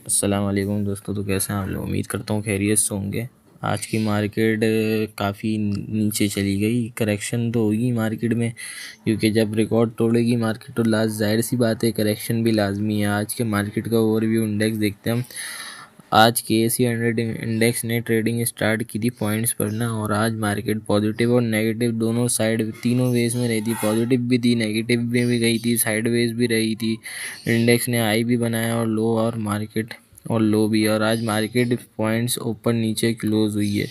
अस्सलाम वालेकुम दोस्तों। तो कैसे हैं आप लोग? उम्मीद करता हूँ खैरियत से होंगे। आज की मार्केट काफ़ी नीचे चली गई। करेक्शन तो होगी मार्केट में, क्योंकि जब रिकॉर्ड तोड़ेगी मार्केट तो ज़ाहिर सी बात है करेक्शन भी लाजमी है। आज के मार्केट का ओवरव्यू इंडेक्स देखते हैं हम। आज KSE 100 इंडेक्स ने ट्रेडिंग स्टार्ट की थी पॉइंट्स पर ना, और आज मार्केट पॉजिटिव और नेगेटिव दोनों साइड तीनों वेज में रही थी। पॉजिटिव भी थी, नेगेटिव में भी गई थी, साइड वेज भी रही थी। इंडेक्स ने हाई भी बनाया और लो, और मार्केट और लो भी। और आज मार्केट पॉइंट्स ऊपर नीचे क्लोज हुई है।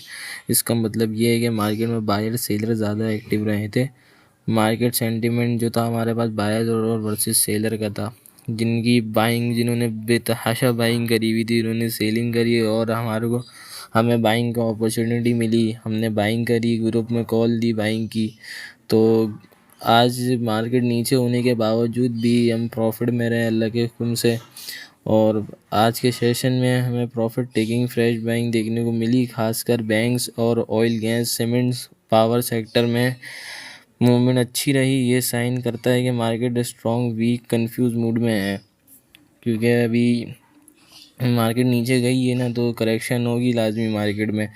इसका मतलब ये है कि मार्केट में बायर सेलर ज़्यादा एक्टिव रहे थे। मार्केट सेंटिमेंट जो था हमारे पास बायर और वर्सेस सेलर का था। जिनकी बाइंग, जिन्होंने बेतहाशा बाइंग करी हुई थी, उन्होंने सेलिंग करी, और हमें बाइंग का अपॉर्चुनिटी मिली। हमने बाइंग करी, ग्रुप में कॉल दी बाइंग की। तो आज मार्केट नीचे होने के बावजूद भी हम प्रॉफिट में रहे अल्लाह के हुक्म से। और आज के सेशन में हमें प्रॉफिट टेकिंग फ्रेश बाइंग देखने को मिली, खासकर बैंक्स और oil gas cements power sector में मूवमेंट अच्छी रही। ये साइन करता है कि market strong week confuse mood में है, क्योंकि अभी मार्केट नीचे गई है ना, तो करेक्शन होगी लाजमी मार्केट में।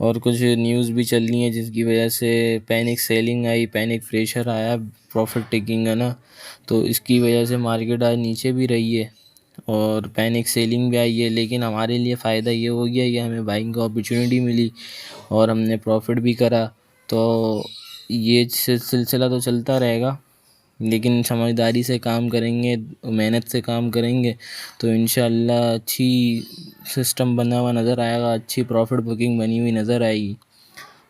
और कुछ न्यूज़ भी चल रही हैं जिसकी वजह से पैनिक सेलिंग आई, पैनिक प्रेशर आया प्रॉफिट टेकिंग का ना। तो इसकी वजह से मार्केट आज नीचे भी रही है और पैनिक सेलिंग भी आई है। लेकिन हमारे लिए फ़ायदा ये हो गया कि हमें बाइंग का अपॉर्चुनिटी मिली और हमने प्रॉफिट भी करा। तो ये सिलसिला तो चलता रहेगा, लेकिन समझदारी से काम करेंगे, मेहनत से काम करेंगे तो इंशाल्लाह अच्छी सिस्टम बना हुआ नज़र आएगा, अच्छी प्रॉफिट बुकिंग बनी हुई नज़र आएगी।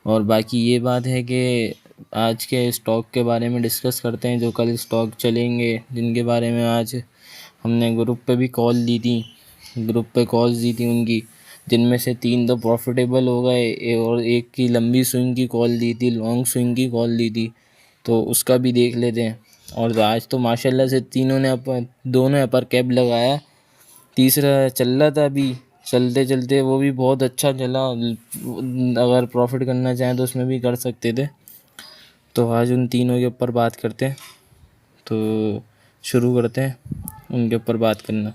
और बाकी ये बात है कि आज के स्टॉक के बारे में डिस्कस करते हैं, जो कल स्टॉक चलेंगे, जिनके बारे में आज हमने ग्रुप पे भी कॉल दी थी, ग्रुप पे कॉल्स दी थी उनकी, जिनमें से 3 तो प्रॉफिटेबल हो गए और एक की लंबी स्विंग की कॉल दी थी, लॉन्ग स्विंग की कॉल दी थी। तो उसका भी देख लेते हैं। और आज तो माशाल्लाह से दोनों अपर कैप लगाया। तीसरा चल रहा था अभी, चलते चलते वो भी बहुत अच्छा चला। अगर प्रॉफिट करना चाहें तो उसमें भी कर सकते थे। तो आज उन तीनों के ऊपर बात करते हैं। तो शुरू करते हैं उनके ऊपर बात करना।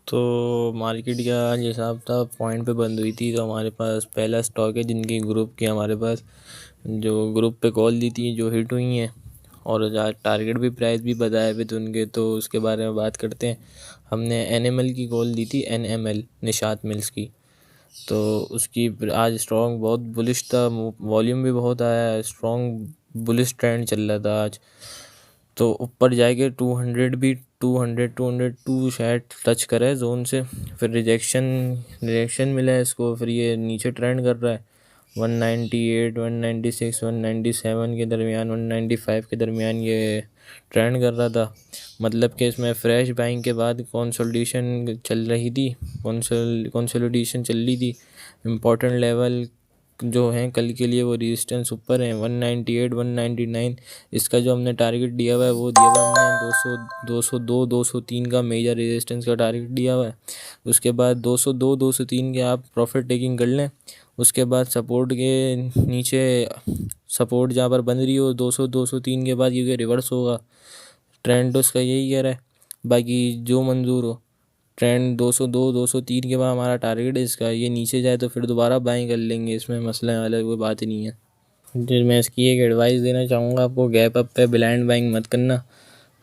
तो मार्केट का आज हिसाब था, पॉइंट पे बंद हुई थी। तो हमारे पास पहला स्टॉक है जिनकी ग्रुप की हमारे पास जो ग्रुप पे कॉल दी थी, जो हिट हुई हैं, और आज टारगेट भी प्राइस भी बताए हुए थे उनके, तो उसके बारे में बात करते हैं। हमने NML की कॉल दी थी, NML निशात मिल्स की। तो उसकी आज स्ट्रॉन्ग बहुत बुलिश था, वॉल्यूम भी बहुत आया, स्ट्रॉन्ग बुलिश ट्रेंड चल रहा था आज। तो ऊपर जाएंगे 200 भी, 202 शायद टच करा है जोन से, फिर रिजेक्शन मिला है इसको, फिर ये नीचे ट्रेंड कर रहा है 198, 196, 197 के दरमियान, 195 के दरमियान ये ट्रेंड कर रहा था। मतलब कि इसमें फ्रेश बाइंग के बाद कंसोलिडेशन चल रही थी, कंसोलिडेशन चल रही थी। इम्पोर्टेंट लेवल जो हैं कल के लिए वो रेजिस्टेंस ऊपर है 198, 199। इसका जो हमने टारगेट दिया हुआ है वो दिया हुआ है हमने 202, 203 का मेजर रेजिस्टेंस का टारगेट दिया हुआ है। उसके बाद 202, 203 के आप प्रॉफिट टेकिंग कर लें। उसके बाद सपोर्ट के नीचे, सपोर्ट जहाँ पर बन रही हो 200, 203 के बाद, क्योंकि रिवर्स होगा ट्रेंड, उसका यही कह रहा है। बाकी जो मंजूर हो, ट्रेंड 202, 203 के बाद हमारा टारगेट है इसका। ये नीचे जाए तो फिर दोबारा बाइंग कर लेंगे, इसमें मसला वाला कोई बात ही नहीं है। फिर मैं इसकी एक एडवाइस देना चाहूँगा आपको, गैप अप पे ब्लाइंड बाइंग मत करना।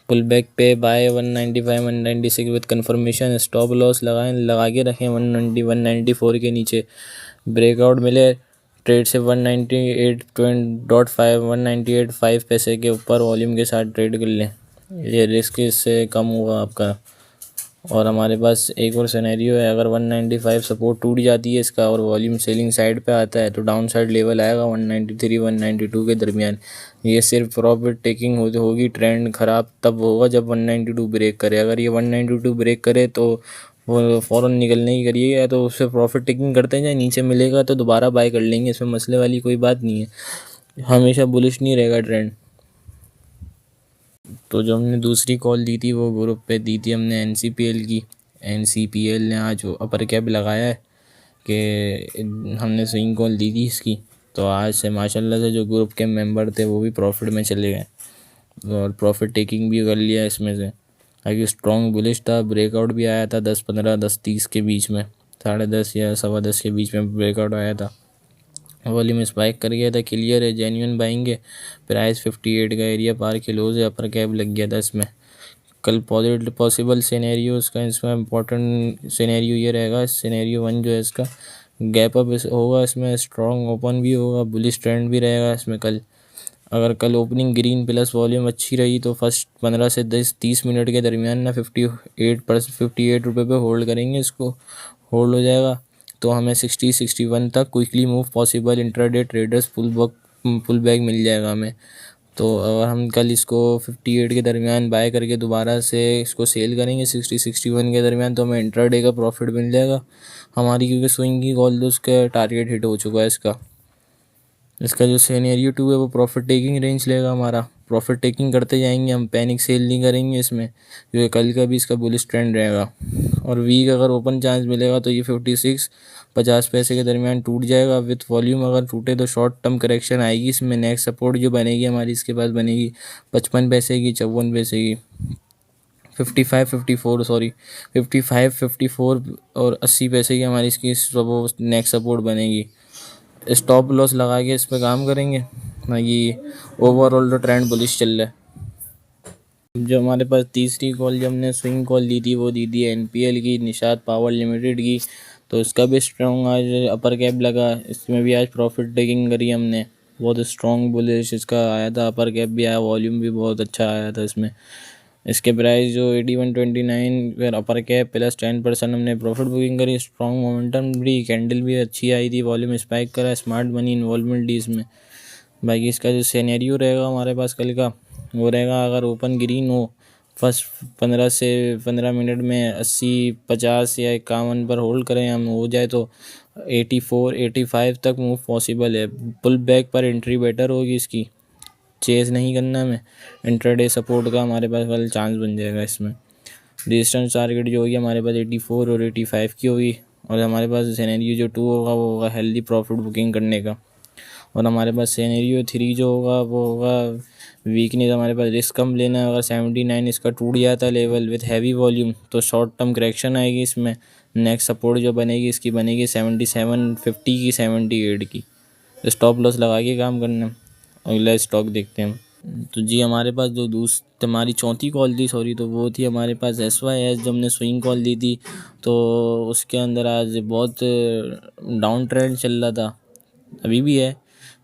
पुल बैक पे buy 195, 196 with confirmation. Stop loss लगा के रखें 190, 194 के नीचे। ब्रेकआउट मिले ट्रेड से 198.5, 198.5 पैसे के ऊपर वॉल्यूम के साथ ट्रेड कर लें, ये रिस्क इससे कम होगा आपका। और हमारे पास एक और सिनेरियो है, अगर 195 सपोर्ट टूट जाती है इसका और वॉल्यूम सेलिंग साइड पे आता है तो डाउन साइड लेवल आएगा 193, 192 के दरमियान। ये सिर्फ प्रॉफिट टेकिंग होगी, ट्रेंड ख़राब तब होगा जब 192 ब्रेक करे। अगर ये 192 ब्रेक करे तो वो फ़ौरन निकलने की करिएगा, तो उससे प्रॉफिट टेकिंग करते जाए, नीचे मिलेगा तो दोबारा बाय कर लेंगे, इसमें मसले वाली कोई बात नहीं है। हमेशा बुलिश नहीं रहेगा ट्रेंड। तो जो हमने दूसरी कॉल दी थी वो ग्रुप पे दी थी हमने NCPL की। NCPL ने आज अपर कैप लगाया है कि हमने स्विंग कॉल दी थी इसकी। तो आज से माशाल्लाह से जो ग्रुप के मेंबर थे वो भी प्रॉफिट में चले गए और प्रॉफिट टेकिंग भी कर लिया इसमें से। ताकि स्ट्रॉन्ग बुलिश था, ब्रेकआउट भी आया था 10-15, 10-30 के बीच में, 10:30 या 10:15 के बीच में ब्रेकआउट आया था। वॉल्यूम स्पाइक कर गया था, क्लियर है, जेन्युइन बाइंग है। प्राइस 58 का एरिया पार के लोज है, अपर कैप लग गया था इसमें। कल पॉसिबल सिनेरियो इसका, इसमें इम्पोर्टेंट सिनेरियो ये रहेगा, सिनेरियो 1 जो है इसका गैप अप होगा, इसमें स्ट्रॉन्ग ओपन भी होगा, बुलिश ट्रेंड भी रहेगा इसमें कल। अगर कल ओपनिंग ग्रीन प्लस वॉल्यूम अच्छी रही तो फर्स्ट 15 से 30 मिनट के दरमियान ना 58 रुपये पे होल्ड करेंगे, इसको होल्ड हो जाएगा तो हमें 60-61 तक quickly move possible, intraday traders full bag मिल जाएगा हमें। तो अगर हम कल इसको 58 के दरमियान बाय करके दोबारा से इसको सेल करेंगे 60-61 के दरमियान, तो हमें इंट्राडे का प्रॉफिट मिल जाएगा हमारी, क्योंकि स्विंग की कॉल तो उसका टारगेट हिट हो चुका है इसका। इसका जो सिनेरियो 2 है वो प्रॉफिट टेकिंग रेंज लेगा हमारा, प्रॉफिट टेकिंग करते जाएंगे हम, पैनिक सेल नहीं करेंगे इसमें, क्योंकि कल का भी इसका बुलिश ट्रेंड रहेगा। और वीक अगर ओपन चांस मिलेगा तो ये 56-50 पैसे के दरमियान टूट जाएगा विथ वॉल्यूम। अगर टूटे तो शॉर्ट टर्म करेक्शन आएगी इसमें। नेक्स्ट सपोर्ट जो बनेगी हमारी इसके पास बनेगी 55 पैसे की, 54 पैसे की, 55-54 और 80 पैसे की हमारी इसकी नेक्स्ट सपोर्ट बनेगी। स्टॉप लॉस लगा के इस पर काम करेंगे ना, ये ओवरऑल तो ट्रेंड बुलिश चल रहा है। जो हमारे पास तीसरी कॉल जो हमने स्विंग कॉल दी थी वो दी थी एनपीएल की, निषाद पावर लिमिटेड की, तो इसका भी स्ट्रॉन्ग आज अपर कैप लगा, इसमें भी आज प्रॉफिट टेकिंग करी हमने, बहुत स्ट्रॉन्ग बुलिश इसका आया था, अपर कैप भी आया, वॉल्यूम भी बहुत अच्छा आया था इसमें। इसके प्राइस जो 81.29 फिर अपर कैप प्लस 10% हमने प्रॉफिट बुकिंग करी, स्ट्रॉन्ग मोमेंटम भी, कैंडल भी अच्छी आई थी, वॉल्यूम स्पाइक करा, स्मार्ट मनी इन्वॉल्वमेंट दी इसमें। बाकी इसका जो सिनेरियो रहेगा हमारे पास कल का वो रहेगा, अगर ओपन ग्रीन हो फर्स्ट 15 से 15 मिनट में 80-50 या 51 पर होल्ड करें हम, हो जाए तो 84-85 तक मूव पॉसिबल है। पुल बैक पर एंट्री बेटर होगी इसकी, चेज नहीं करना हमें, इंट्राडे सपोर्ट का हमारे पास कल चांस बन जाएगा इसमें। रेजिस्टेंस टारगेट जो होगी हमारे पास 84 और 85 की होगी, और हमारे पास सिनेरियो जो 2 होगा वो होगा हेल्दी प्रॉफिट बुकिंग करने का, और हमारे पास सिनेरियो 3 जो होगा वो होगा वीकनेस, हमारे पास रिस्क कम लेना है। अगर 79 इसका टूट जाता है लेवल विथ हैवी वॉल्यूम तो शॉर्ट टर्म करेक्शन आएगी इसमें। नेक्स्ट सपोर्ट जो बनेगी इसकी बनेगी 77.50 की, 78 की, स्टॉप लॉस लगा के काम करना। अगला स्टॉक देखते हैं हम। तो जी हमारे पास जो हमारी चौथी कॉल थी सॉरी, तो वो थी हमारे पास SYS, जो हमने स्विंग कॉल दी थी, तो उसके अंदर आज बहुत डाउन ट्रेंड चल रहा था, अभी भी है,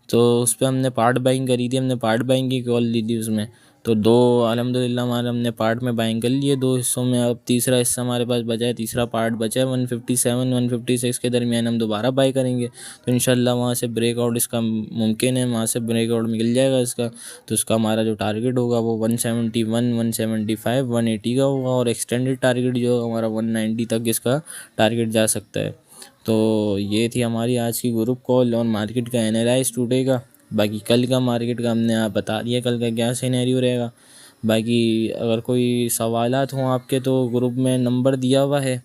तो उस पर हमने पार्ट बाइंग करी थी, हमने पार्ट बाइंग की कॉल दी थी उसमें, तो 2 अल्हम्दुलिल्लाह हमारे हमने पार्ट में बाइंग कर लिए 2 हिस्सों में। अब तीसरा हिस्सा हमारे पास बचा है, तीसरा पार्ट बचा है 157-156 के दरमियान हम दोबारा बाई करेंगे, तो इंशाल्लाह वहाँ से ब्रेकआउट इसका मुमकिन है, वहाँ से ब्रेकआउट मिल जाएगा इसका। तो इसका हमारा जो टारगेट होगा वो 171, 175, 180 का होगा, और एक्सटेंडेड टारगेट जो हमारा 190 तक इसका टारगेट जा सकता है। तो ये थी हमारी आज की ग्रुप कॉल और मार्केट का एनालाइज टुडे का। बाकी कल का मार्केट का हमने आप बता दिया कल का क्या सिनेरियो रहेगा। बाकी अगर कोई सवालात हों आपके तो ग्रुप में नंबर दिया हुआ है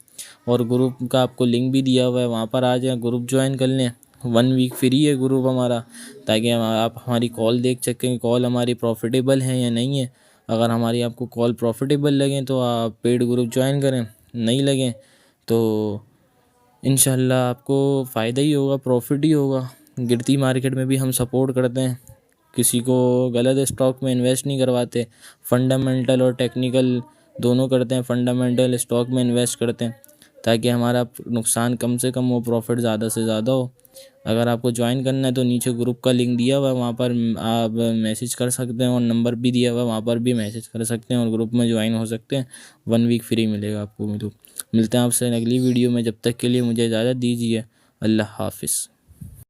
और ग्रुप का आपको लिंक भी दिया हुआ है, वहाँ पर आ जाए, ग्रुप ज्वाइन कर लें। 1 वीक फ्री है ग्रुप हमारा, ताकि आप हमारी कॉल देख सकें, कॉल हमारी प्रॉफिटेबल है या नहीं है। अगर हमारी आपको कॉल प्रॉफिटेबल लगें तो आप पेड ग्रुप ज्वाइन करें, नहीं लगें तो इंशाल्लाह आपको फ़ायदा ही होगा, प्रॉफिट ही होगा। गिरती मार्केट में भी हम सपोर्ट करते हैं, किसी को गलत स्टॉक में इन्वेस्ट नहीं करवाते, फंडामेंटल और टेक्निकल दोनों करते हैं, फंडामेंटल स्टॉक में इन्वेस्ट करते हैं ताकि हमारा नुकसान कम से कम हो, प्रॉफिट ज़्यादा से ज़्यादा हो। अगर आपको ज्वाइन करना है तो नीचे ग्रुप का लिंक दिया हुआ है, वहाँ पर आप मैसेज कर सकते हैं, और नंबर भी दिया हुआ है, वहाँ पर भी मैसेज कर सकते हैं और ग्रुप में ज्वाइन हो सकते हैं। 1 वीक फ्री मिलेगा आपको। मिलते हैं आपसे अगली वीडियो में, जब तक के लिए मुझे इजाज़त दीजिए। अल्लाह हाफिज़।